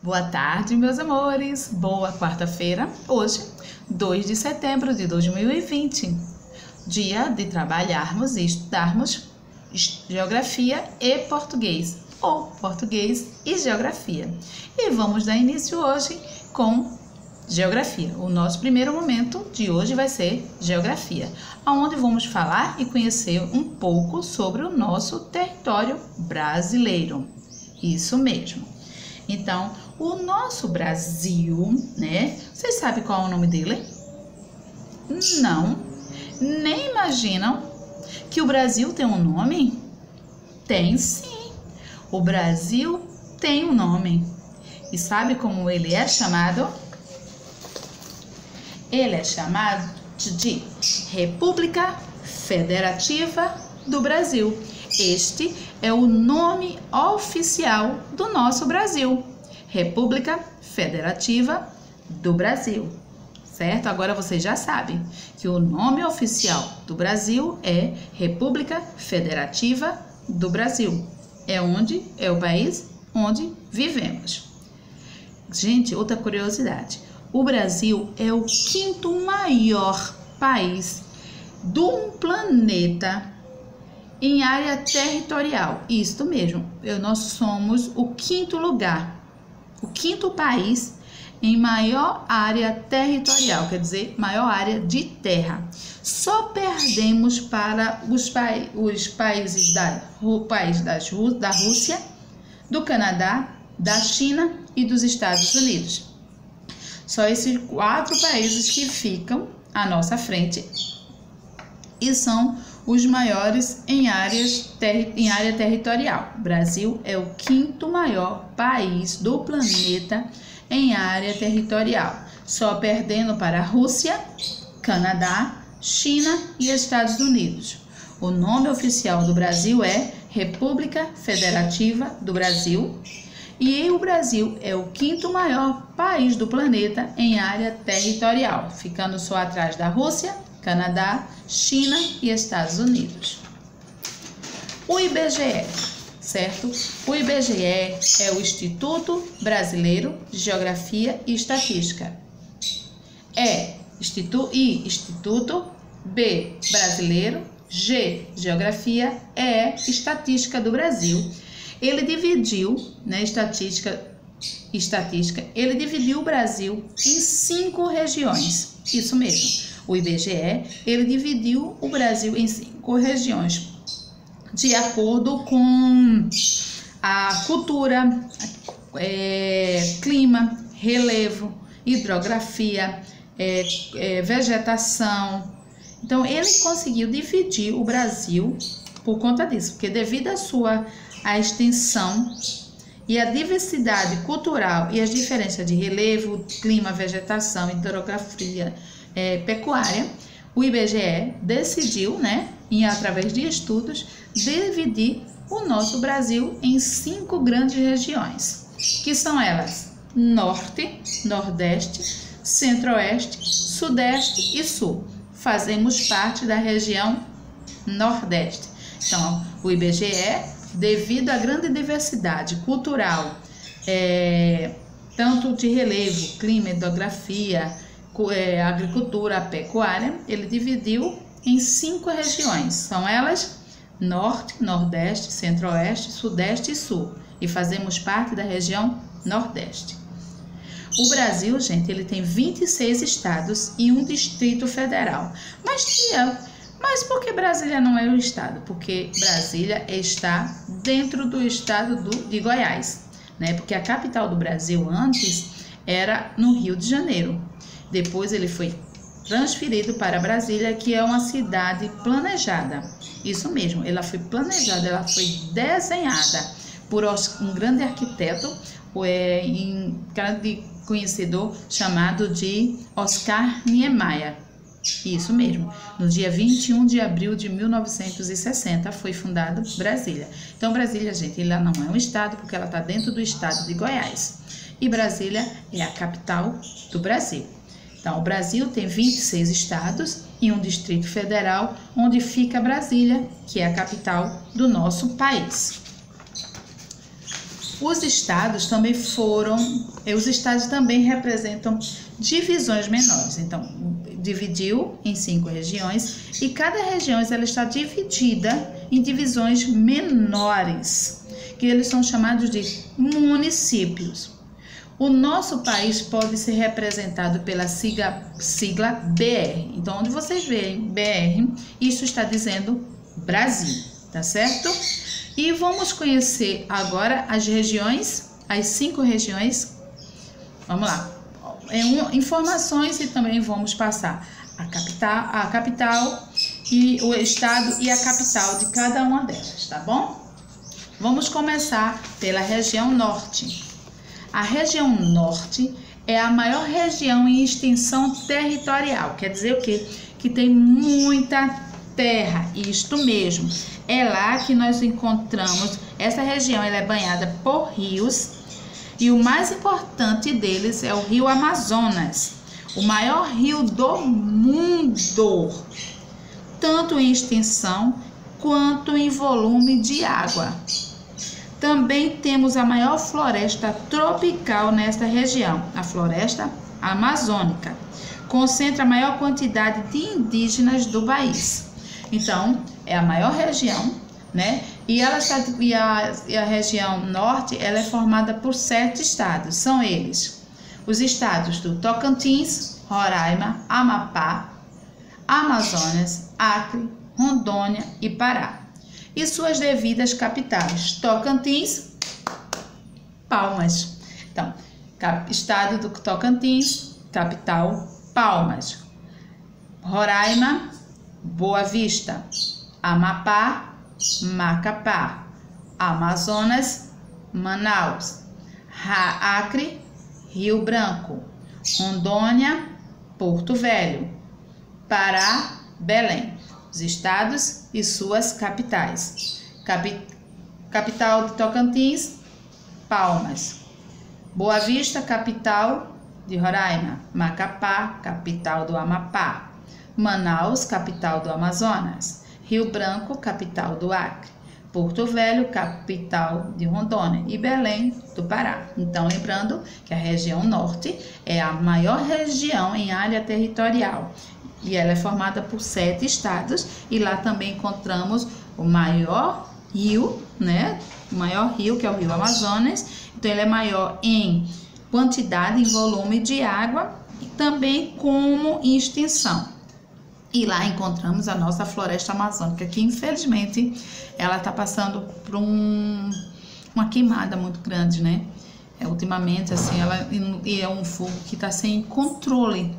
Boa tarde, meus amores. Boa quarta-feira. Hoje, 2 de setembro de 2020, dia de trabalharmos e estudarmos geografia e português, ou português e geografia. E vamos dar início hoje com geografia. O nosso primeiro momento de hoje vai ser geografia, onde vamos falar e conhecer um pouco sobre o nosso território brasileiro. Isso mesmo. Então, o nosso Brasil, né? Vocês sabem qual é o nome dele? Não. Nem imaginam que o Brasil tem um nome? Tem sim. O Brasil tem um nome. E sabe como ele é chamado? Ele é chamado de República Federativa do Brasil. Este é o nome oficial do nosso Brasil. República Federativa do Brasil. Certo? Agora vocês já sabem que o nome oficial do Brasil é República Federativa do Brasil. É o país onde vivemos. Gente, outra curiosidade. O Brasil é o quinto maior país do planeta em área territorial. Isto mesmo, nós somos o quinto lugar, o quinto país em maior área territorial, quer dizer, maior área de terra. Só perdemos para os países da Rússia, do Canadá, da China e dos Estados Unidos. Só esses 4 países que ficam à nossa frente e são os maiores em área territorial. O Brasil é o quinto maior país do planeta em área territorial, só perdendo para a Rússia, Canadá, China e Estados Unidos. O nome oficial do Brasil é República Federativa do Brasil. E o Brasil é o quinto maior país do planeta em área territorial, ficando só atrás da Rússia, Canadá, China e Estados Unidos. O IBGE, certo? O IBGE é o Instituto Brasileiro de Geografia e Estatística. Instituto, B, Brasileiro, G, Geografia, E, Estatística do Brasil. Ele dividiu, né, estatística, ele dividiu o Brasil em 5 regiões. Isso mesmo. O IBGE, ele dividiu o Brasil em 5 regiões, de acordo com a cultura, clima, relevo, hidrografia, vegetação. Então, ele conseguiu dividir o Brasil por conta disso, porque devido à extensão e a diversidade cultural e as diferenças de relevo, clima, vegetação, hidrografia, pecuária, o IBGE decidiu, né, através de estudos, dividir o nosso Brasil em 5 grandes regiões, que são elas: Norte, Nordeste, Centro-Oeste, Sudeste e Sul. Fazemos parte da região Nordeste. Então, o IBGE, devido à grande diversidade cultural, tanto de relevo, clima, hidrografia, agricultura, pecuária, ele dividiu em 5 regiões. São elas Norte, Nordeste, Centro-Oeste, Sudeste e Sul. E fazemos parte da região Nordeste. O Brasil, gente, ele tem 26 estados e um Distrito Federal. Mas por que Brasília não é um estado? Porque Brasília está dentro do estado de Goiás, né? Porque a capital do Brasil antes era no Rio de Janeiro. Depois ele foi transferido para Brasília, que é uma cidade planejada. Isso mesmo, ela foi planejada, ela foi desenhada por um grande arquiteto, grande conhecedor chamado de Oscar Niemeyer. Isso mesmo, no dia 21 de abril de 1960 foi fundado Brasília. Então Brasília, gente, ela não é um estado porque ela está dentro do estado de Goiás. E Brasília é a capital do Brasil. Então o Brasil tem 26 estados e um Distrito Federal, onde fica Brasília, que é a capital do nosso país. Os estados também representam divisões menores. Então, dividiu em 5 regiões e cada região ela está dividida em divisões menores, que eles são chamados de municípios. O nosso país pode ser representado pela sigla BR. Então, onde vocês veem BR, isso está dizendo Brasil, tá certo? E vamos conhecer agora as regiões, as 5 regiões. Vamos lá. Informações e também vamos passar a capital e o estado e a capital de cada uma delas, tá bom? Vamos começar pela região norte. A região norte é a maior região em extensão territorial. Quer dizer o quê? Que tem muita terra, isto mesmo. É lá que nós encontramos, essa região ela é banhada por rios e o mais importante deles é o rio Amazonas, o maior rio do mundo, tanto em extensão quanto em volume de água. Também temos a maior floresta tropical nesta região, a floresta amazônica. Concentra a maior quantidade de indígenas do país. Então, é a maior região, né? E a região norte, ela é formada por 7 estados. São eles: os estados do Tocantins, Roraima, Amapá, Amazonas, Acre, Rondônia e Pará. E suas devidas capitais: Tocantins, Palmas. Então, estado do Tocantins, capital, Palmas. Roraima, Boa Vista. Amapá, Macapá. Amazonas, Manaus. Acre, Rio Branco. Rondônia, Porto Velho. Pará, Belém. Os estados e suas capitais. Capital de Tocantins, Palmas. Boa Vista, capital de Roraima. Macapá, capital do Amapá. Manaus, capital do Amazonas. Rio Branco, capital do Acre. Porto Velho, capital de Rondônia. E Belém, do Pará. Então, lembrando que a região norte é a maior região em área territorial. E ela é formada por 7 estados. E lá também encontramos o maior rio, né? O maior rio, que é o rio Amazonas. Então, ele é maior em quantidade, em volume de água e também como em extensão. E lá encontramos a nossa floresta amazônica, que infelizmente ela está passando por uma queimada muito grande, né? Ultimamente, assim, é um fogo que está sem controle,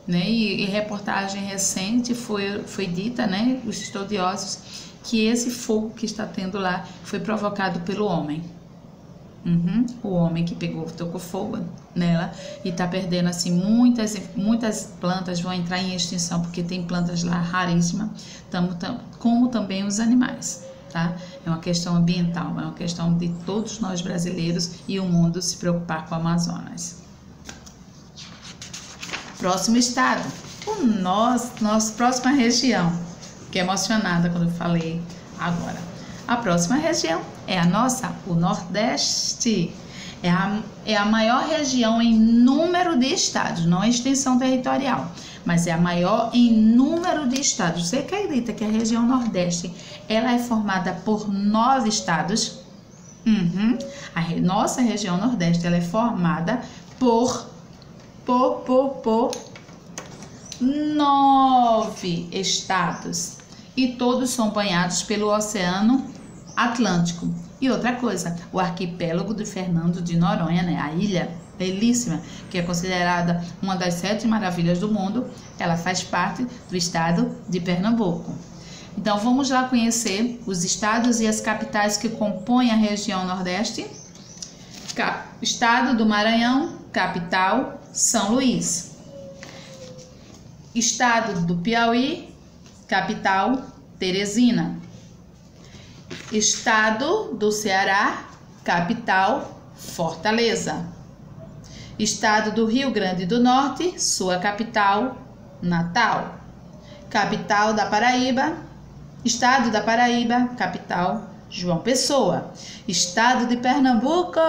né? E reportagem recente foi dita, né, os estudiosos, que esse fogo que está tendo lá foi provocado pelo homem. O homem que tocou fogo nela e está perdendo, assim, muitas plantas vão entrar em extinção, porque tem plantas lá raríssimas, como também os animais, tá? É uma questão ambiental, é uma questão de todos nós brasileiros e o mundo se preocupar com o Amazonas. Próximo estado, nossa próxima região. Fiquei emocionada quando eu falei agora. A próxima região é o Nordeste. É a maior região em número de estados, não em extensão territorial, mas é a maior em número de estados. Você acredita que a região Nordeste ela é formada por 9 estados? Nossa região Nordeste ela é formada por 9 estados. E todos são banhados pelo Oceano Atlântico. E outra coisa, o arquipélago de Fernando de Noronha, né? A ilha belíssima, que é considerada uma das 7 maravilhas do mundo, ela faz parte do estado de Pernambuco. Então, vamos lá conhecer os estados e as capitais que compõem a região Nordeste. Estado do Maranhão, capital, São Luís. Estado do Piauí, capital, Teresina. Estado do Ceará, capital, Fortaleza. Estado do Rio Grande do Norte, sua capital, Natal. Capital da Paraíba, Estado da Paraíba, capital, João Pessoa. Estado de Pernambuco,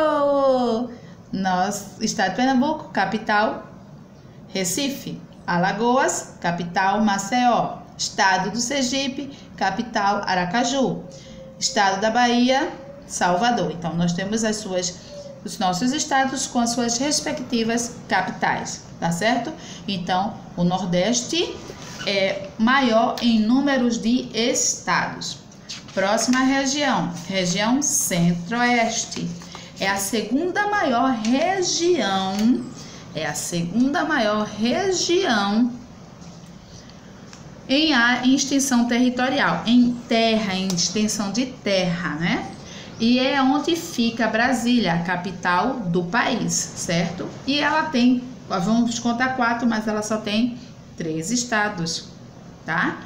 Estado de Pernambuco, capital Recife. Alagoas, capital Maceió. Estado do Sergipe, capital Aracaju. Estado da Bahia, Salvador. Então, nós temos os nossos estados com as suas respectivas capitais, tá certo? Então, o Nordeste é maior em números de estados. Próxima região, região Centro-Oeste. É a segunda maior região, em extensão territorial, em extensão de terra, né? E é onde fica Brasília, a capital do país, certo? E ela tem, vamos contar 4, mas ela só tem 3 estados, tá?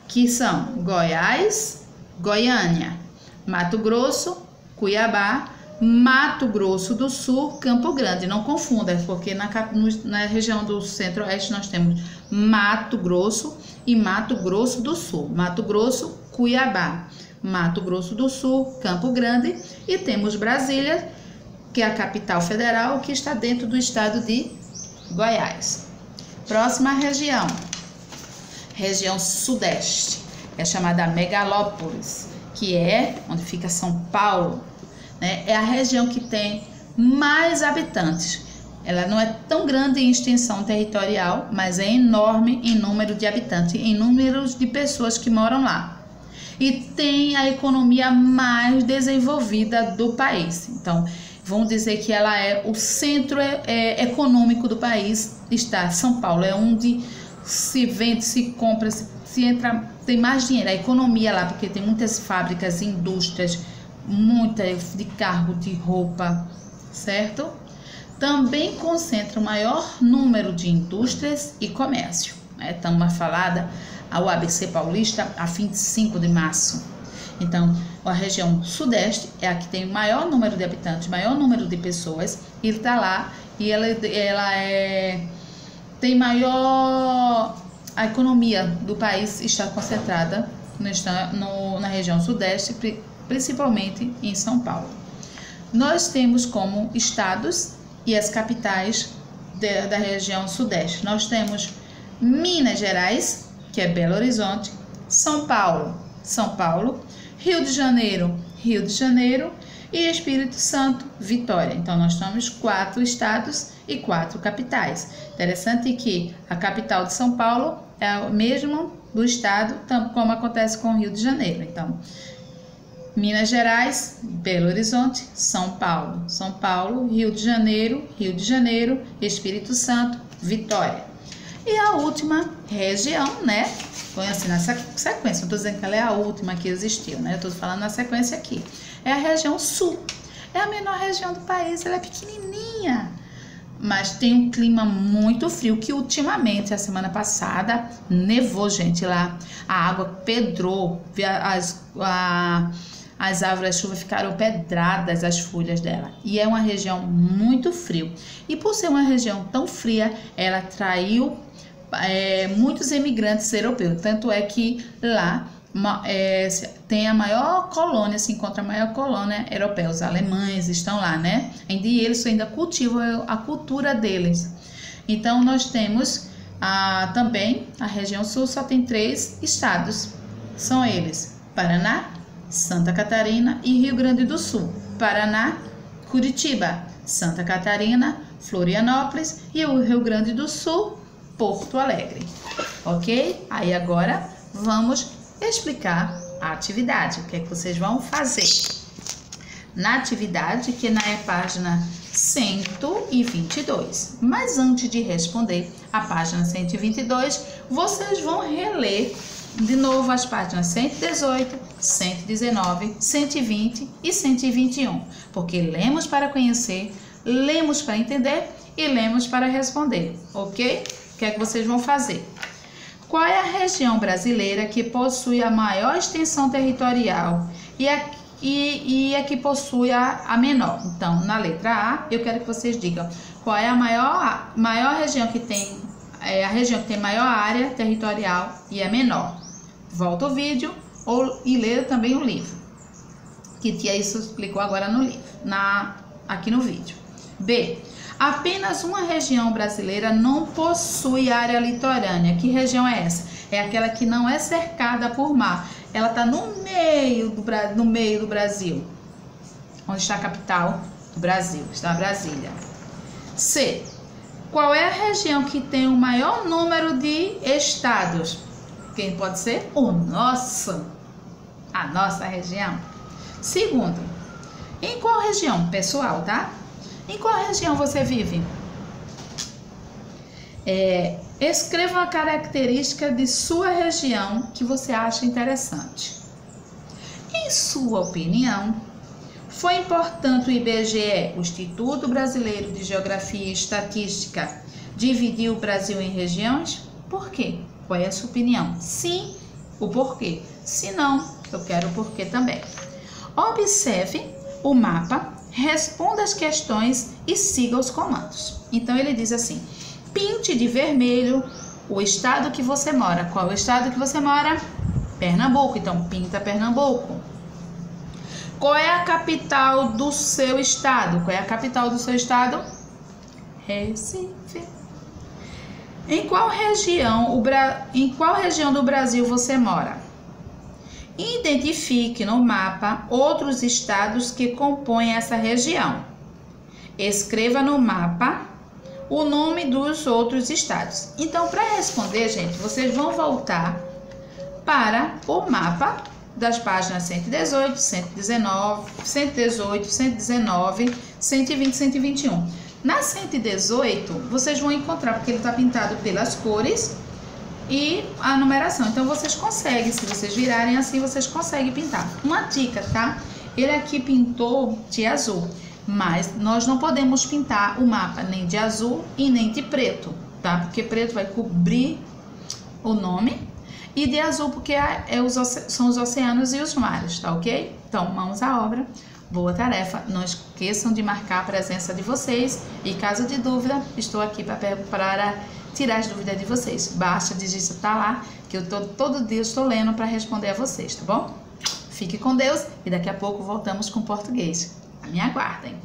Que são Goiás, Goiânia, Mato Grosso, Cuiabá, Mato Grosso do Sul, Campo Grande. Não confunda, porque na região do Centro-Oeste nós temos Mato Grosso e Mato Grosso do Sul. Mato Grosso, Cuiabá. Mato Grosso do Sul, Campo Grande. E temos Brasília, que é a capital federal, que está dentro do estado de Goiás. Próxima região, região Sudeste. É chamada Megalópolis, que é onde fica São Paulo, né? É a região que tem mais habitantes. Ela não é tão grande em extensão territorial, mas é enorme em número de habitantes, em números de pessoas que moram lá. E tem a economia mais desenvolvida do país. Então, vamos dizer que ela é o centro econômico do país. Está São Paulo, é onde se vende, se compra, se entra, tem mais dinheiro. A economia lá, porque tem muitas fábricas, indústrias, muitas de carro, de roupa, certo? Também concentra o maior número de indústrias e comércio, né? Estamos a falar ao ABC Paulista, a 25 de março. Então, a região Sudeste é a que tem o maior número de habitantes, maior número de pessoas, e está lá, e ela tem maior... A economia do país está concentrada na região Sudeste, principalmente em São Paulo. Nós temos como estados e as capitais da região Sudeste. Nós temos Minas Gerais, que é Belo Horizonte, São Paulo, Rio de Janeiro, e Espírito Santo, Vitória. Então, nós temos 4 estados e 4 capitais. Interessante que a capital de São Paulo é a mesma do estado, como acontece com o Rio de Janeiro. Então, Minas Gerais, Belo Horizonte, São Paulo, Rio de Janeiro, Espírito Santo, Vitória. E a última região, né? Põe assim na sequência, não estou dizendo que ela é a última que existiu, né? Eu estou falando na sequência aqui. É a região sul. É a menor região do país, ela é pequenininha, mas tem um clima muito frio, que ultimamente, a semana passada, nevou, gente, lá. A água pedrou, as árvores de chuva ficaram pedradas, as folhas dela. E é uma região muito fria. E por ser uma região tão fria, ela atraiu muitos imigrantes europeus. Tanto é que lá tem a maior colônia, se encontra a maior colônia europeia. Os alemães estão lá, né? E eles ainda cultivam a cultura deles. Então, nós temos também a região sul, só tem 3 estados. São eles: Paraná, Santa Catarina e Rio Grande do Sul. Paraná, Curitiba. Santa Catarina, Florianópolis. E o Rio Grande do Sul, Porto Alegre. Ok? Aí agora vamos explicar a atividade. O que é que vocês vão fazer? Na atividade, que é página 122. Mas antes de responder a página 122, vocês vão reler de novo as páginas 118, 119, 120 e 121, porque lemos para conhecer, lemos para entender e lemos para responder, ok? O que é que vocês vão fazer? Qual é a região brasileira que possui a maior extensão territorial e a que possui a menor? Então, na letra A, eu quero que vocês digam qual é a maior região que tem, a região que tem maior área territorial e a menor. Volta o vídeo e lê também o livro. que tia isso explicou agora no livro, aqui no vídeo. B. Apenas uma região brasileira não possui área litorânea. Que região é essa? É aquela que não é cercada por mar. Ela está no meio do Brasil. Onde está a capital do Brasil? Está Brasília. C. Qual é a região que tem o maior número de estados? Quem pode ser? A nossa região. Segundo, em qual região? Pessoal, tá? Em qual região você vive? Escreva uma característica de sua região que você acha interessante. Em sua opinião, foi importante o IBGE, o Instituto Brasileiro de Geografia e Estatística, dividir o Brasil em regiões? Por quê? Qual é a sua opinião? Sim, o porquê. Se não, eu quero o porquê também. Observe o mapa, responda as questões e siga os comandos. Então ele diz assim: pinte de vermelho o estado que você mora. Qual é o estado que você mora? Pernambuco. Então pinta Pernambuco. Qual é a capital do seu estado? Qual é a capital do seu estado? Recife. Em qual região do Brasil você mora? Identifique no mapa outros estados que compõem essa região. Escreva no mapa o nome dos outros estados. Então, para responder, gente, vocês vão voltar para o mapa das páginas 118, 119, 118, 119, 120, 121. Na 118, vocês vão encontrar, porque ele está pintado pelas cores e a numeração. Então, vocês conseguem, se vocês virarem assim, vocês conseguem pintar. Uma dica, tá? Ele aqui pintou de azul, mas nós não podemos pintar o mapa nem de azul e nem de preto, tá? Porque preto vai cobrir o nome e de azul porque são os oceanos e os mares, tá ok? Então, mãos à obra. Boa tarefa. Não esqueçam de marcar a presença de vocês e, caso de dúvida, estou aqui para tirar as dúvidas de vocês. Basta digitar lá que todo dia estou lendo para responder a vocês, tá bom? Fique com Deus e daqui a pouco voltamos com português. Me aguardem.